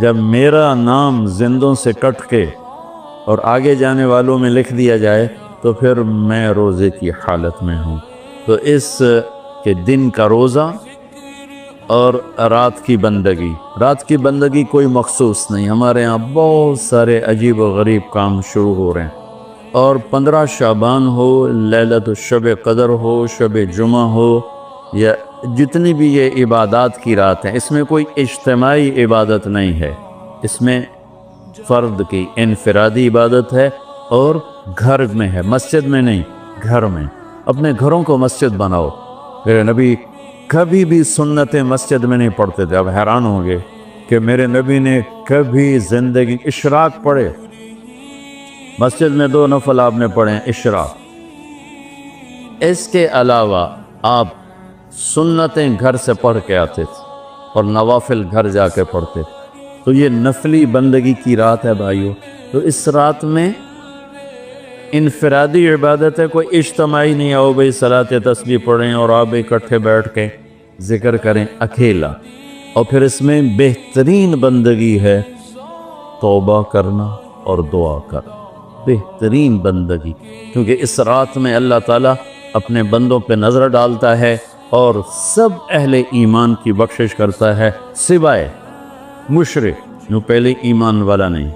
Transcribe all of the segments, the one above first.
جب میرا نام زندوں سے کٹ کے اور آگے جانے والوں میں لکھ دیا جائے تو پھر میں روزے کی حالت میں ہوں۔ تو اس کے دن کا روزہ اور رات کی بندگی، رات کی بندگی کوئی مخصوص نہیں، ہمارے ہاں بہت سارے عجیب و غریب کام شروع ہو رہے ہیں، اور 15 شعبان ہو، لیلۃ الشب قدر ہو، شب جمعہ ہو، یا جتنی بھی یہ عبادات کی رات ہیں، اس میں کوئی اجتماعی عبادت نہیں ہے، اس میں فرد کی انفرادی عبادت ہے، اور گھر میں ہے، مسجد میں نہیں، گھر میں۔ اپنے گھروں کو مسجد بناؤ۔ میرے نبی کبھی بھی سنت مسجد میں نہیں پڑھتے تھے۔ اب حیران ہوں گے کہ میرے نبی نے کبھی زندگی اشراق پڑھے؟ مسجد میں 2 نفل آپ نے پڑھے ہیں، اشراق۔ اس کے علاوہ آپ سنتیں گھر سے پڑھ کے آتے تھے اور نوافل گھر جا کے پڑھتے تھے۔ تو یہ نفلی بندگی کی رات ہے بھائیو۔ تو اس رات میں انفرادی عبادت ہے، کوئی اجتماعی نہیں آؤ بھئی صلاۃ تسبیح پڑھیں اور آپ اکٹھے بیٹھ کے ذکر کریں اکیلا۔ اور پھر اس میں بہترین بندگی ہے توبہ کرنا اور دعا کرنا، بہترین بندگی، کیونکہ اس رات میں اللہ تعالیٰ اپنے بندوں پہ نظر ڈالتا ہے اور سب اہل ایمان کی بخشش کرتا ہے، سوائے مشرک جو پہلے ایمان والا نہیں،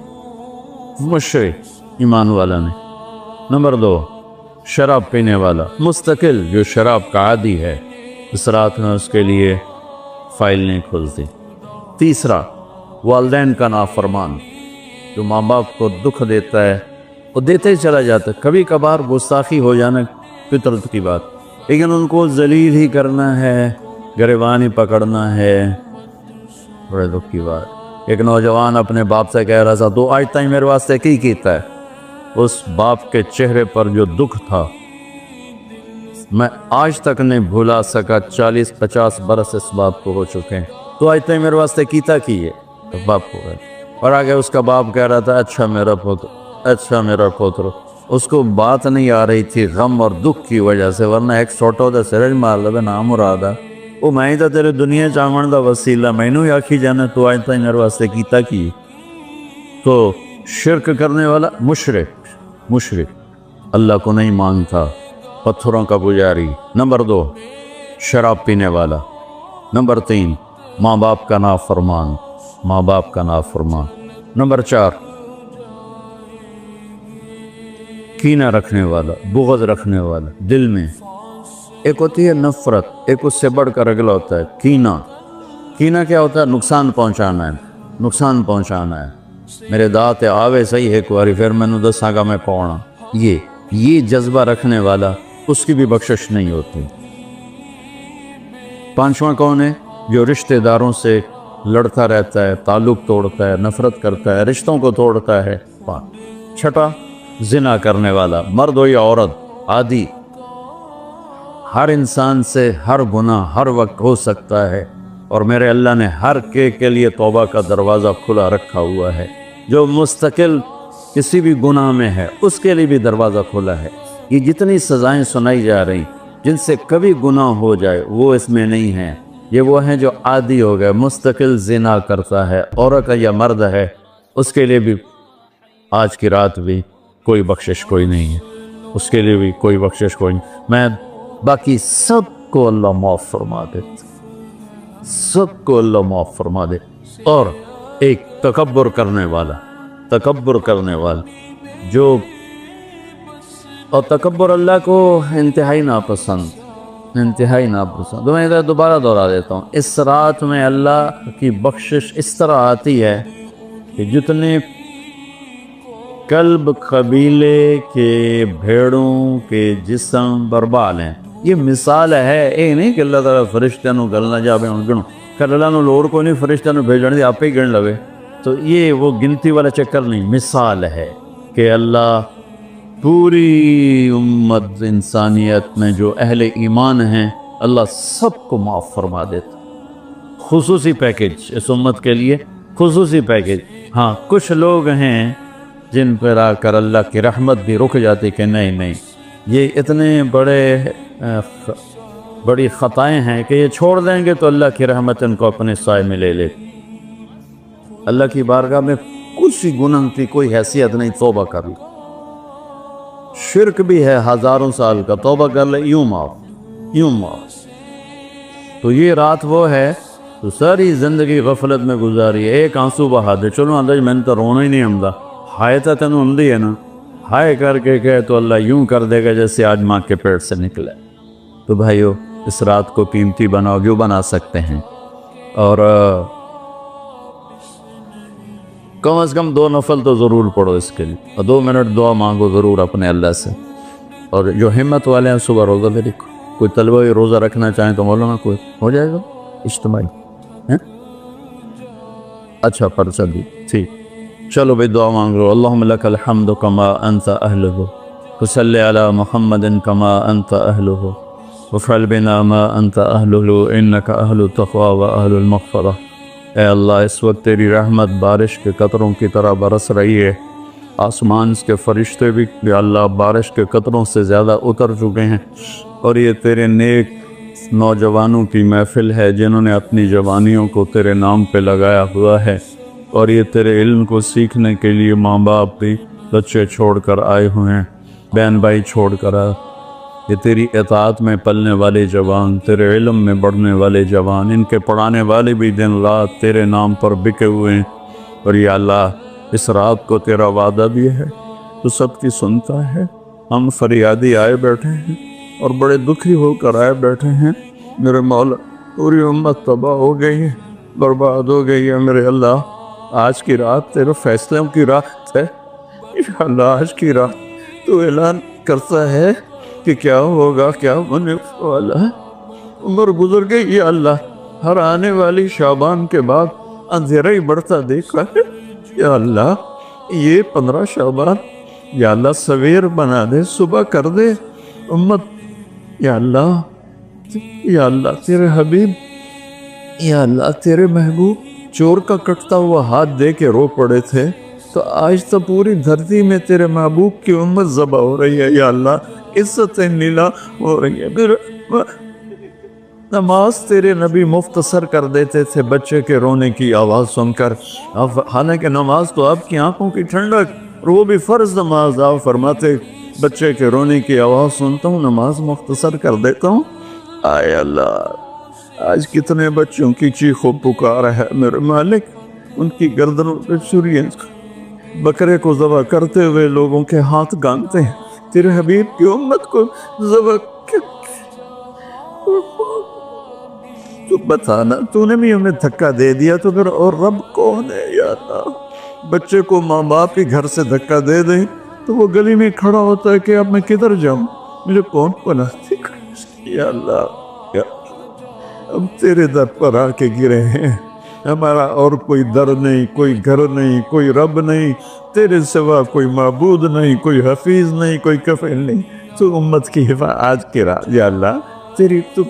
مشرک ایمان والا نہیں۔ نمبر 2، شراب پینے والا مستقل جو شراب کا عادی ہے، اس رات میں اس کے لیے فائل نہیں کھلتی۔ تیسرا، والدین کا نافرمان جو ماں باپ کو دکھ دیتا ہے، وہ دیتے ہی چلا جاتا ہے، کبھی کبھار گستاخی ہو جانا فطرت کی بات، لیکن ان کو ذلیل ہی کرنا ہے، گریبان ہی پکڑنا ہے، بڑے دکھ کی بات۔ ایک نوجوان اپنے باپ سے کہہ رہا تھا تو آج تک میرے واسطے کی کیتا ہے؟ اس باپ کے چہرے پر جو دکھ تھا میں آج تک نہیں بھولا سکا، 40-50 برس اس باپ کو ہو چکے ہیں، تو آج تک میرے واسطے کیتا کی ہے؟ باپ کو گئے اور آگے اس کا باپ کہہ رہا تھا اچھا میرا پوتر، اچھا میرا پوتر۔ اس کو بات نہیں آ رہی تھی غم اور دکھ کی وجہ سے، ورنہ ایک چھوٹا دا سرج مار لبے نام مرادہ وہ میں تا تیرے دنیا چاہمن دا وسیلہ، میں نو آکھی جانا تو آج تک میرے واسطے کیتا کی؟ تو شرک کرنے والا مشرک اللہ کو نہیں مانتا، پتھروں کا پجاری۔ نمبر 2، شراب پینے والا۔ نمبر 3، ماں باپ کا نافرمان، ماں باپ کا نافرمان۔ نمبر 4، کینہ رکھنے والا، بغض رکھنے والا دل میں۔ ایک ہوتی ہے نفرت، ایک اس سے بڑھ کر اگلا ہوتا ہے کینہ۔ کینہ کیا ہوتا ہے؟ نقصان پہنچانا ہے، نقصان پہنچانا ہے، میرے دانت آوے صحیح ایک واری پھر میں نے دساں گا میں کونا، یہ جذبہ رکھنے والا اس کی بھی بخشش نہیں ہوتی۔ 5واں کون ہے؟ جو رشتہ داروں سے لڑتا رہتا ہے، تعلق توڑتا ہے، نفرت کرتا ہے، رشتوں کو توڑتا ہے۔ 6، زنا کرنے والا، مرد ہو یا عورت، عادی۔ ہر انسان سے ہر گناہ ہر وقت ہو سکتا ہے، اور میرے اللہ نے ہر کے لیے توبہ کا دروازہ کھلا رکھا ہوا ہے۔ جو مستقل کسی بھی گناہ میں ہے اس کے لیے بھی دروازہ کھلا ہے۔ یہ جتنی سزائیں سنائی جا رہی جن سے کبھی گناہ ہو جائے وہ اس میں نہیں ہیں، یہ وہ ہیں جو عادی ہو گئے، مستقل زنا کرتا ہے، عورت یا مرد ہے، اس کے لیے بھی آج کی رات بھی کوئی بخشش کوئی نہیں ہے، اس کے لیے بھی کوئی بخشش کوئی نہیں۔ میں باقی سب کو اللہ معاف فرما دے، سب کو اللہ معاف فرما دے۔ اور ایک تکبر کرنے والا جو، اور تکبر اللہ کو انتہائی ناپسند، تو میں ادھر دوبارہ دہرا دیتا ہوں، اس رات میں اللہ کی بخشش اس طرح آتی ہے کہ جتنے کلب قبیلے کے بھیڑوں کے جسم بربال ہیں، یہ مثال ہے، یہ نہیں کہ اللہ تعالیٰ فرشتہ نو گلنا جاوے ان گنو کر اللہ نو لوڑ کو نہیں، فرشتہ نو بھیجنے دی آپ ہی گن لوے، تو یہ وہ گنتی والا چکر نہیں، مثال ہے کہ اللہ پوری امت انسانیت میں جو اہل ایمان ہیں اللہ سب کو معاف فرما دیتا۔ خصوصی پیکج اس امت کے لیے، خصوصی پیکج۔ ہاں کچھ لوگ ہیں جن پر آ کر اللہ کی رحمت بھی رک جاتی کہ نہیں یہ اتنے بڑی خطائیں ہیں کہ یہ چھوڑ دیں گے تو اللہ کی رحمت ان کو اپنے سائے میں لے لے۔ اللہ کی بارگاہ میں کچھ گناہ کی کوئی حیثیت نہیں، توبہ کر لے، شرک بھی ہے 1000 سال کا، توبہ کر لے، یوں معاف۔ تو یہ رات وہ ہے تو ساری زندگی غفلت میں گزاری، ایک آنسو بہا دے، چلو اللہ میں نے تو رونا ہی نہیں آمدا، ہائے تا تینوں آمدی ہے نا، ہائے کر کے کہے تو اللہ یوں کر دے گا جیسے آج ماں کے پیٹ سے نکلے۔ تو بھائیو اس رات کو قیمتی بناؤ، کیوں بنا سکتے ہیں، اور کم از کم 2 نفل تو ضرور پڑھو اس کے لیے، اور 2 منٹ دعا مانگو ضرور اپنے اللہ سے۔ اور جو ہمت والے ہیں صبح روزہ بھی رکھو، کوئی طلبہ روزہ رکھنا چاہیں تو مولانا کوئی ہو جائے گا اجتماعی، اچھا پرچہ دی، ٹھیک، چلو بھئی دعا مانگ لو۔ اللہم لک الحمد کما انت اہلہ، وصلی علی محمد کما انت اہلہ، وفعل بنا ما انت اہلہ انک اہل التقوی و اہل المغفرہ۔ اے اللہ اس وقت تیری رحمت بارش کے قطروں کی طرح برس رہی ہے، آسمان کے فرشتے بھی یا اللہ بارش کے قطروں سے زیادہ اتر چکے ہیں، اور یہ تیرے نیک نوجوانوں کی محفل ہے جنہوں نے اپنی جوانیوں کو تیرے نام پہ لگایا ہوا ہے، اور یہ تیرے علم کو سیکھنے کے لیے ماں باپ بھی بچے چھوڑ کر آئے ہوئے ہیں، بہن بھائی چھوڑ کر آئے، یہ تیری اطاعت میں پلنے والے جوان، تیرے علم میں بڑھنے والے جوان، ان کے پڑھانے والے بھی دن رات تیرے نام پر بکے ہوئے ہیں، اور یا اللہ اس رات کو تیرا وعدہ بھی ہے تو سب کی سنتا ہے۔ ہم فریادی آئے بیٹھے ہیں اور بڑے دکھی ہو کر آئے بیٹھے ہیں، میرے مولا پوری امت تباہ ہو گئی ہے، برباد ہو گئی ہے، میرے اللہ آج کی رات تیرے فیصلوں کی رات ہے، یا اللہ آج کی رات تو اعلان کرتا ہے کہ کیا ہوگا کیا ہونے والا ہے، عمر گزر گئی، یا اللہ ہر آنے والی شعبان کے بعد اندھیرا ہی بڑھتا دیکھا ہے، یا اللہ یہ 15 شعبان یا اللہ سویر بنا دے، صبح کر دے امت، یا اللہ تیرے حبیب، یا اللہ تیرے محبوب چور کا کٹتا ہوا ہاتھ دے کے رو پڑے تھے، تو آج تو پوری دھرتی میں تیرے محبوب کی امت ذبح ہو رہی ہے، یا اللہ عزتیں نیلا ہو رہی ہے۔ نماز تیرے نبی مختصر کر دیتے تھے بچے کے رونے کی آواز سن کر، حالانکہ نماز تو آپ کی آنکھوں کی ٹھنڈک، اور وہ بھی فرض نماز، آپ فرماتے بچے کے رونے کی آواز سنتا ہوں نماز مختصر کر دیتا ہوں۔ آئے اللہ آج کتنے بچوں کی چیخ و پکار ہے میرے مالک، ان کی گردنوں پہ چھریاں، بکرے کو ذبح کرتے ہوئے لوگوں کے ہاتھ گانتے ہیں، تیرے حبیب کی امت کو ذبح تو بتانا، تو نے بھی ہمیں دھکا دے دیا تو پھر اور رب کون ہے، یا اللہ بچے کو ماں باپ کے گھر سے دھکا دے دیں تو وہ گلی میں کھڑا ہوتا ہے کہ اب میں کدھر جاؤں، مجھے کون بناتی، یا اللہ ہم تیرے در پر آ کے گرے ہیں، ہمارا اور کوئی در نہیں، کوئی گھر نہیں، کوئی رب نہیں، تیرے سوا کوئی معبود نہیں، کوئی حفیظ نہیں، کوئی کفیل نہیں، تو امت کی حفاظت آج کی رات، یا اللہ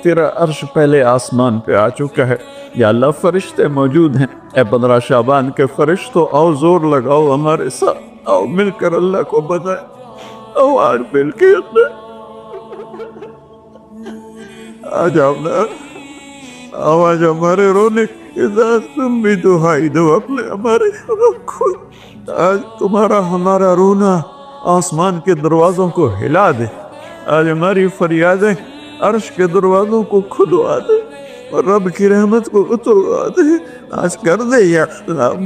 تیرا عرش پہلے آسمان پہ آ چکا ہے، یا اللہ فرشتے موجود ہیں، اے 15 شعبان کے فرشتوں آؤ زور لگاؤ ہمارے ساتھ، آؤ مل کر اللہ کو بتائیں، آؤ آج مل کے آ جاؤ نا، آواز ہمارے رونے کے ساتھ تم بھی دہائی دو اپنے ہمارے کو، آج تمہارا ہمارا رونا آسمان کے دروازوں کو ہلا دے، آج ہماری فریادیں عرش کے دروازوں کو کھلوا دے اور رب کی رحمت کو اتروا دے، آج کر دے یا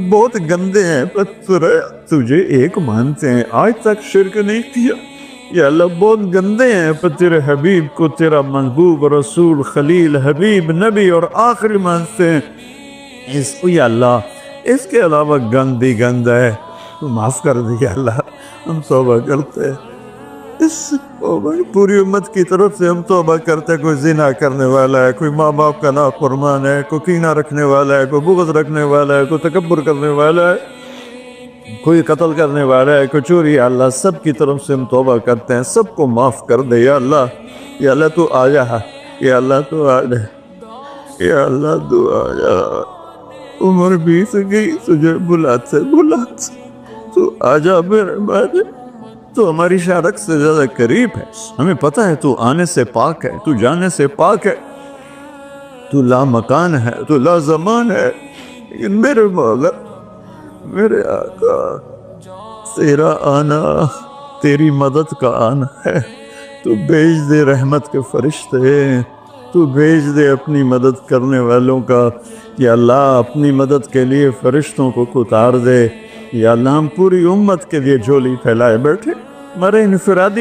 بہت گندے ہیں پتھر تجھے ایک مانتے ہیں، آج تک شرک نہیں کیا، یا اللہ بہت گندے ہیں پر تیرے حبیب کو تیرا محبوب رسول خلیل حبیب نبی اور آخری مانتے ہیں، اس کو یا اللہ اس کے علاوہ گند بھی گند ہے، تو معاف کر دے یا اللہ، ہم توبہ کرتے ہیں، اس پوری امت کی طرف سے ہم توبہ کرتے ہیں، کوئی زنا کرنے والا ہے، کوئی ماں باپ کا نافرمان ہے، کوئی کینہ رکھنے والا ہے، کوئی بغض رکھنے والا ہے، کوئی تکبر کرنے والا ہے، کوئی قتل کرنے والا ہے، کوئی چوری، یا اللہ سب کی طرف سے ہم توبہ کرتے ہیں، سب کو معاف کر دے یا اللہ، یا اللہ تو آ جا، یا اللہ تو آ جا، یا اللہ تو آ جا، عمر بیت گئی تجھے بلاتے تو آ جا میرے مالک، تو ہماری شارک سے زیادہ قریب ہے، ہمیں پتہ ہے تو آنے سے پاک ہے، تو جانے سے پاک ہے، تو لا مکان ہے، تو لا زمان ہے، لیکن میرے مولا میرے آقا تیرا آنا تیری مدد کا آنا ہے، تو بھیج دے رحمت کے فرشتے، تو بھیج دے اپنی مدد کرنے والوں کا، یا اللہ اپنی مدد کے لیے فرشتوں کو اتار دے، یا اللہ ہم پوری امت کے لیے جھولی پھیلائے بیٹھے، مرے انفرادی